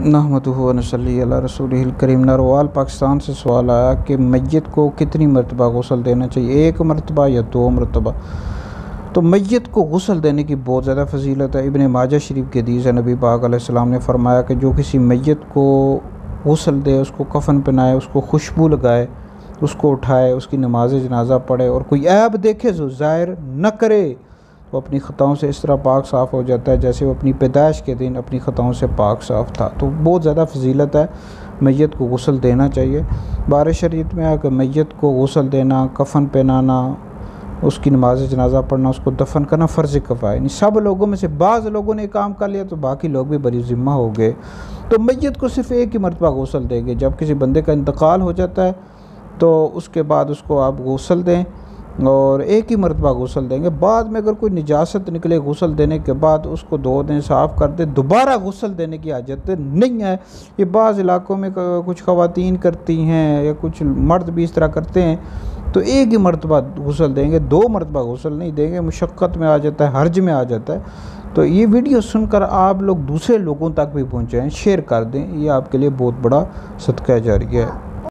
नहमदुहु व नसल्ली अला रसूलिहिल करीम। नरवाल पाकिस्तान से सवाल आया कि मैयत को कितनी मरतबा गुस्ल देना चाहिए, एक मरतबा या दो मरतबा। तो मैयत को गुस्ल देने की बहुत ज़्यादा फजीलत है। इब्न माजा शरीफ के हदीस है, नबी पाक अलैहिस्सलाम ने फरमाया कि जो किसी मैयत को गुस्ल दे, उसको कफन पहनाए, उसको खुशबू लगाए, उसको उठाए, उसकी नमाज जनाजा पढ़े और कोई ऐब देखे जो ज़ाहिर न करे, वो अपनी ख़ताओं से इस तरह पाक साफ़ हो जाता है जैसे वो अपनी पैदाइश के दिन अपनी ख़ताओं से पाक साफ़ था। तो बहुत ज़्यादा फजीलत है, मैयत को गुस्ल देना चाहिए। बार शरीयत में है कि मैयत को गुस्ल देना, कफन पहनाना, उसकी नमाज जनाजा पढ़ना, उसको दफन करना फ़र्ज़ किफ़ाया। नहीं, सब लोगों में से बाज़ लोगों ने काम कर लिया तो बाकी लोग भी बरी ज़िम्मा हो गए। तो मैयत को सिर्फ़ एक ही मरतबा गुस्ल देंगे। जब किसी बंदे का इंतकाल हो जाता है तो उसके बाद उसको आप गुस्ल दें और एक ही मरतबा गुस्ल देंगे। बाद में अगर कोई निजासत निकले गुस्ल देने के बाद, उसको धो दें, साफ़ कर दें, दोबारा गुस्ल देने की हाजत नहीं है। ये बाज़ इलाक़ों में कुछ ख़वातीन करती हैं या कुछ मर्द भी इस तरह करते हैं, तो एक ही मरतबा गुस्ल देंगे, दो मरतबा गुस्ल नहीं देंगे। मुशक्क़त में आ जाता है, हर्ज में आ जाता है। तो ये वीडियो सुनकर आप लोग दूसरे लोगों तक भी पहुँचाएँ, शेयर कर दें, ये आपके लिए बहुत बड़ा सदका जारिया है।